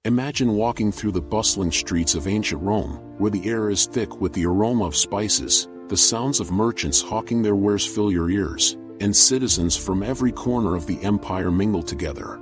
Imagine walking through the bustling streets of ancient Rome, where the air is thick with the aroma of spices, the sounds of merchants hawking their wares fill your ears, and citizens from every corner of the empire mingle together.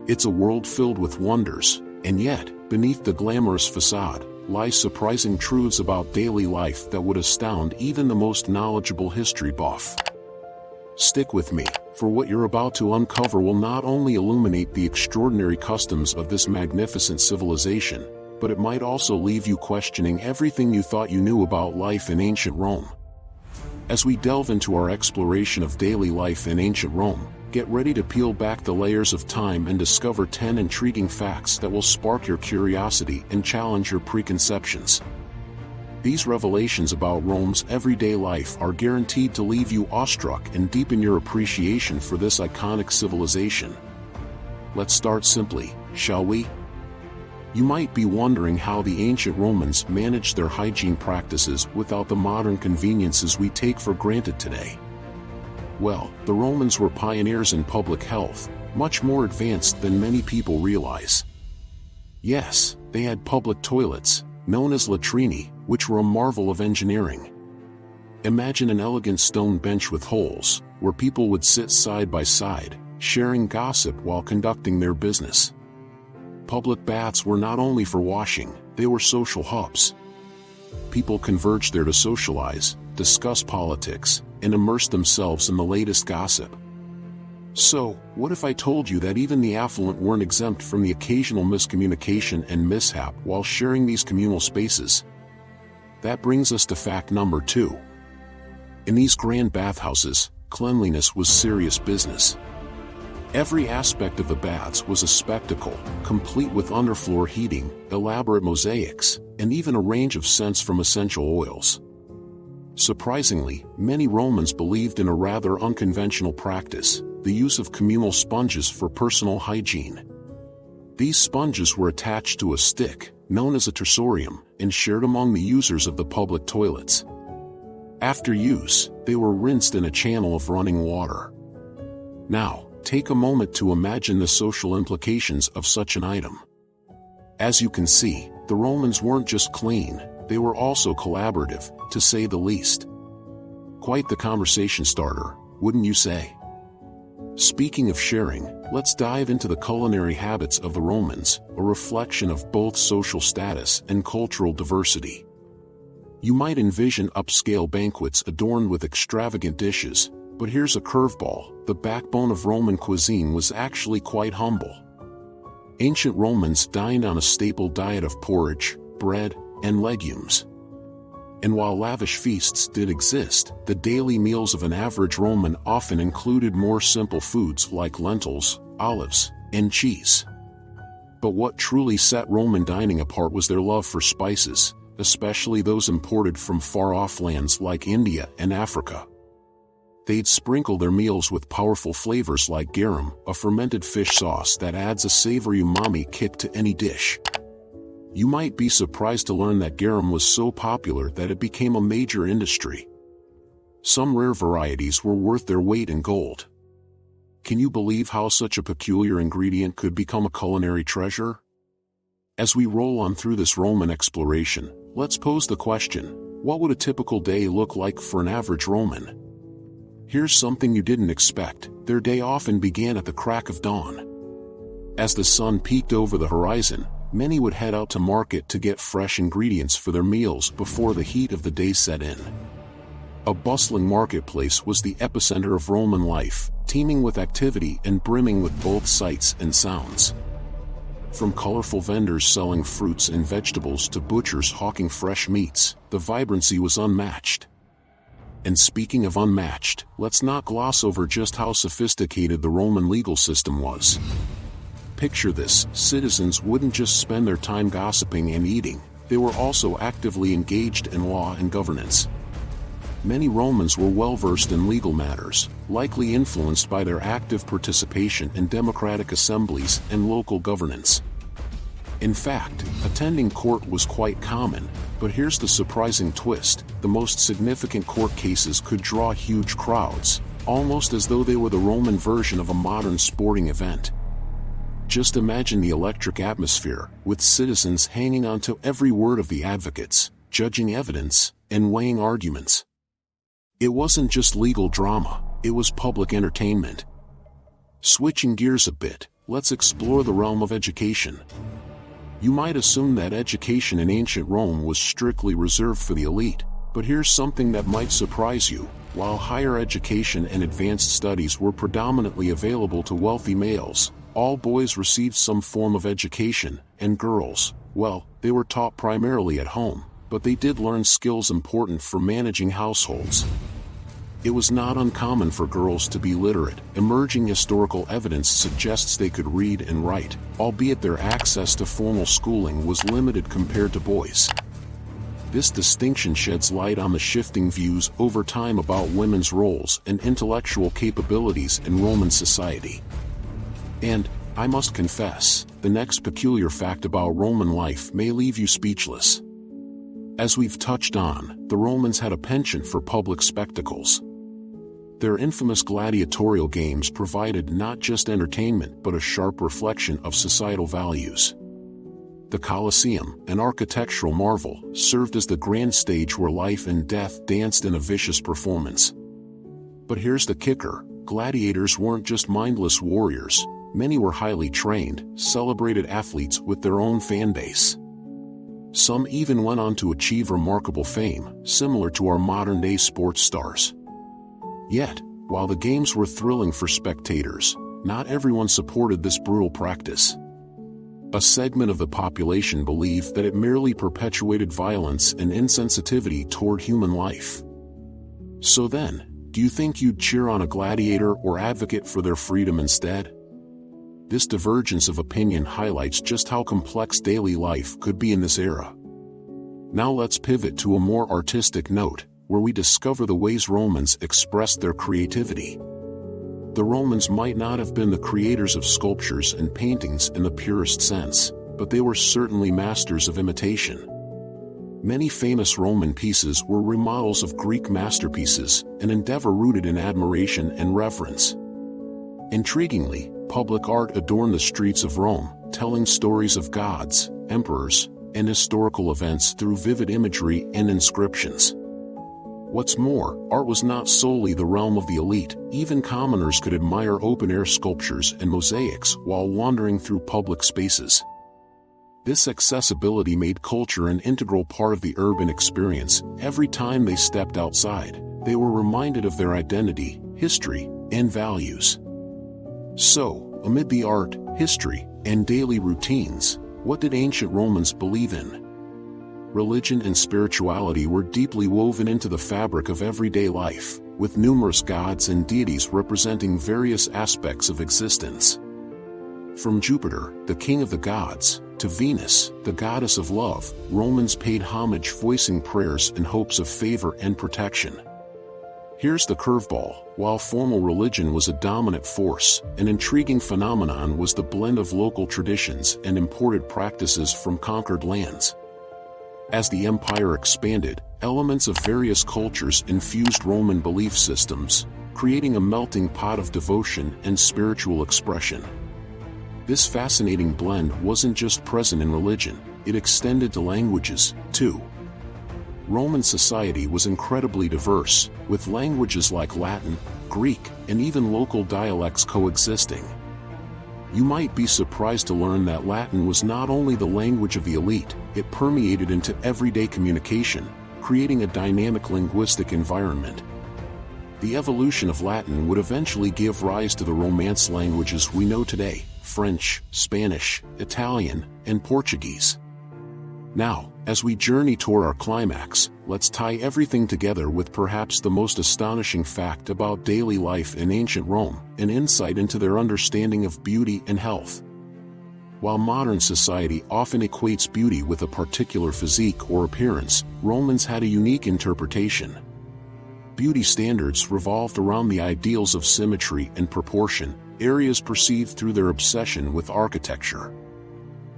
It's a world filled with wonders, and yet, beneath the glamorous facade, lie surprising truths about daily life that would astound even the most knowledgeable history buff. Stick with me, for what you're about to uncover will not only illuminate the extraordinary customs of this magnificent civilization, but it might also leave you questioning everything you thought you knew about life in ancient Rome. As we delve into our exploration of daily life in ancient Rome, get ready to peel back the layers of time and discover 10 intriguing facts that will spark your curiosity and challenge your preconceptions. These revelations about Rome's everyday life are guaranteed to leave you awestruck and deepen your appreciation for this iconic civilization. Let's start simply, shall we? You might be wondering how the ancient Romans managed their hygiene practices without the modern conveniences we take for granted today. Well, the Romans were pioneers in public health, much more advanced than many people realize. Yes, they had public toilets, known as latrini, which were a marvel of engineering. Imagine an elegant stone bench with holes, where people would sit side by side, sharing gossip while conducting their business. Public baths were not only for washing, they were social hubs. People converged there to socialize, discuss politics, and immerse themselves in the latest gossip. So, what if I told you that even the affluent weren't exempt from the occasional miscommunication and mishap while sharing these communal spaces? That brings us to fact number 2. In these grand bathhouses, cleanliness was serious business. Every aspect of the baths was a spectacle, complete with underfloor heating, elaborate mosaics, and even a range of scents from essential oils. Surprisingly, many Romans believed in a rather unconventional practice: the use of communal sponges for personal hygiene. These sponges were attached to a stick, known as a tersorium, and shared among the users of the public toilets. After use, they were rinsed in a channel of running water. Now, take a moment to imagine the social implications of such an item. As you can see, the Romans weren't just clean, they were also collaborative, to say the least. Quite the conversation starter, wouldn't you say? Speaking of sharing, let's dive into the culinary habits of the Romans, a reflection of both social status and cultural diversity. You might envision upscale banquets adorned with extravagant dishes, but here's a curveball: the backbone of Roman cuisine was actually quite humble. Ancient Romans dined on a staple diet of porridge, bread, and legumes. And while lavish feasts did exist, the daily meals of an average Roman often included more simple foods like lentils, olives, and cheese. But what truly set Roman dining apart was their love for spices, especially those imported from far-off lands like India and Africa. They'd sprinkle their meals with powerful flavors like garum, a fermented fish sauce that adds a savory umami kick to any dish. You might be surprised to learn that garum was so popular that it became a major industry. Some rare varieties were worth their weight in gold. Can you believe how such a peculiar ingredient could become a culinary treasure? As we roll on through this Roman exploration, let's pose the question: what would a typical day look like for an average Roman? Here's something you didn't expect: their day often began at the crack of dawn. As the sun peeked over the horizon, many would head out to market to get fresh ingredients for their meals before the heat of the day set in. A bustling marketplace was the epicenter of Roman life, teeming with activity and brimming with both sights and sounds. From colorful vendors selling fruits and vegetables to butchers hawking fresh meats, the vibrancy was unmatched. And speaking of unmatched, let's not gloss over just how sophisticated the Roman legal system was. Picture this: citizens wouldn't just spend their time gossiping and eating, they were also actively engaged in law and governance. Many Romans were well-versed in legal matters, likely influenced by their active participation in democratic assemblies and local governance. In fact, attending court was quite common, but here's the surprising twist: the most significant court cases could draw huge crowds, almost as though they were the Roman version of a modern sporting event. Just imagine the electric atmosphere, with citizens hanging on to every word of the advocates, judging evidence, and weighing arguments. It wasn't just legal drama, it was public entertainment. Switching gears a bit, let's explore the realm of education. You might assume that education in ancient Rome was strictly reserved for the elite, but here's something that might surprise you. While higher education and advanced studies were predominantly available to wealthy males, all boys received some form of education, and girls, well, they were taught primarily at home, but they did learn skills important for managing households. It was not uncommon for girls to be literate. Emerging historical evidence suggests they could read and write, albeit their access to formal schooling was limited compared to boys. This distinction sheds light on the shifting views over time about women's roles and intellectual capabilities in Roman society. And, I must confess, the next peculiar fact about Roman life may leave you speechless. As we've touched on, the Romans had a penchant for public spectacles. Their infamous gladiatorial games provided not just entertainment but a sharp reflection of societal values. The Colosseum, an architectural marvel, served as the grand stage where life and death danced in a vicious performance. But here's the kicker: gladiators weren't just mindless warriors. Many were highly trained, celebrated athletes with their own fan base. Some even went on to achieve remarkable fame, similar to our modern-day sports stars. Yet, while the games were thrilling for spectators, not everyone supported this brutal practice. A segment of the population believed that it merely perpetuated violence and insensitivity toward human life. So then, do you think you'd cheer on a gladiator or advocate for their freedom instead? This divergence of opinion highlights just how complex daily life could be in this era. Now let's pivot to a more artistic note, where we discover the ways Romans expressed their creativity. The Romans might not have been the creators of sculptures and paintings in the purest sense, but they were certainly masters of imitation. Many famous Roman pieces were remodels of Greek masterpieces, an endeavor rooted in admiration and reverence. Intriguingly, public art adorned the streets of Rome, telling stories of gods, emperors, and historical events through vivid imagery and inscriptions. What's more, art was not solely the realm of the elite. Even commoners could admire open-air sculptures and mosaics while wandering through public spaces. This accessibility made culture an integral part of the urban experience. Every time they stepped outside, they were reminded of their identity, history, and values. So, amid the art, history, and daily routines, what did ancient Romans believe in? Religion and spirituality were deeply woven into the fabric of everyday life, with numerous gods and deities representing various aspects of existence. From Jupiter, the king of the gods, to Venus, the goddess of love, Romans paid homage, voicing prayers and hopes of favor and protection. Here's the curveball: while formal religion was a dominant force, an intriguing phenomenon was the blend of local traditions and imported practices from conquered lands. As the empire expanded, elements of various cultures infused Roman belief systems, creating a melting pot of devotion and spiritual expression. This fascinating blend wasn't just present in religion, it extended to languages, too. Roman society was incredibly diverse, with languages like Latin, Greek, and even local dialects coexisting. You might be surprised to learn that Latin was not only the language of the elite, it permeated into everyday communication, creating a dynamic linguistic environment. The evolution of Latin would eventually give rise to the Romance languages we know today: French, Spanish, Italian, and Portuguese. Now, as we journey toward our climax, let's tie everything together with perhaps the most astonishing fact about daily life in ancient Rome, an insight into their understanding of beauty and health. While modern society often equates beauty with a particular physique or appearance, Romans had a unique interpretation. Beauty standards revolved around the ideals of symmetry and proportion, areas perceived through their obsession with architecture.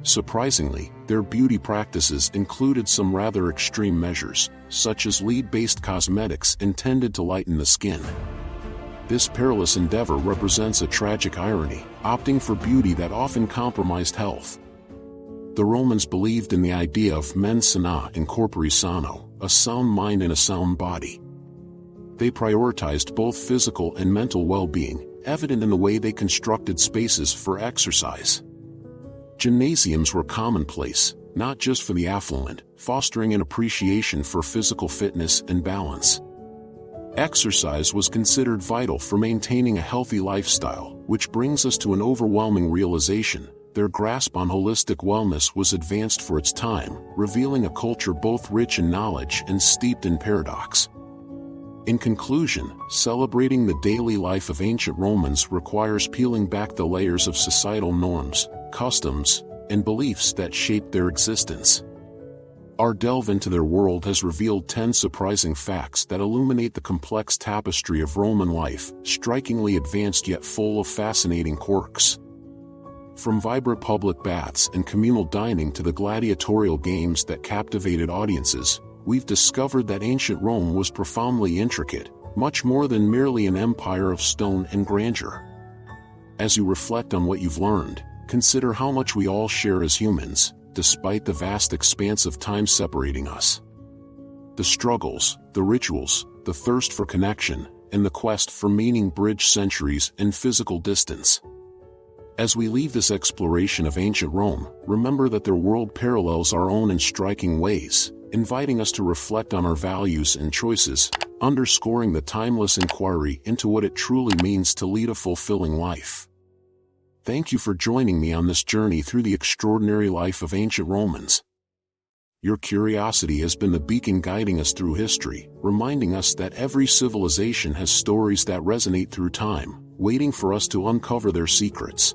Surprisingly, their beauty practices included some rather extreme measures, such as lead-based cosmetics intended to lighten the skin. This perilous endeavor represents a tragic irony, opting for beauty that often compromised health. The Romans believed in the idea of mens sana in corpore sano, a sound mind in a sound body. They prioritized both physical and mental well-being, evident in the way they constructed spaces for exercise. Gymnasiums were commonplace, not just for the affluent, fostering an appreciation for physical fitness and balance. Exercise was considered vital for maintaining a healthy lifestyle, which brings us to an overwhelming realization: their grasp on holistic wellness was advanced for its time, revealing a culture both rich in knowledge and steeped in paradox. In conclusion, celebrating the daily life of ancient Romans requires peeling back the layers of societal norms, customs, and beliefs that shaped their existence. Our delve into their world has revealed 10 surprising facts that illuminate the complex tapestry of Roman life, strikingly advanced yet full of fascinating quirks. From vibrant public baths and communal dining to the gladiatorial games that captivated audiences, we've discovered that ancient Rome was profoundly intricate, much more than merely an empire of stone and grandeur. As you reflect on what you've learned, consider how much we all share as humans, despite the vast expanse of time separating us. The struggles, the rituals, the thirst for connection, and the quest for meaning bridge centuries and physical distance. As we leave this exploration of ancient Rome, remember that their world parallels our own in striking ways, inviting us to reflect on our values and choices, underscoring the timeless inquiry into what it truly means to lead a fulfilling life. Thank you for joining me on this journey through the extraordinary life of ancient Romans. Your curiosity has been the beacon guiding us through history, reminding us that every civilization has stories that resonate through time, waiting for us to uncover their secrets.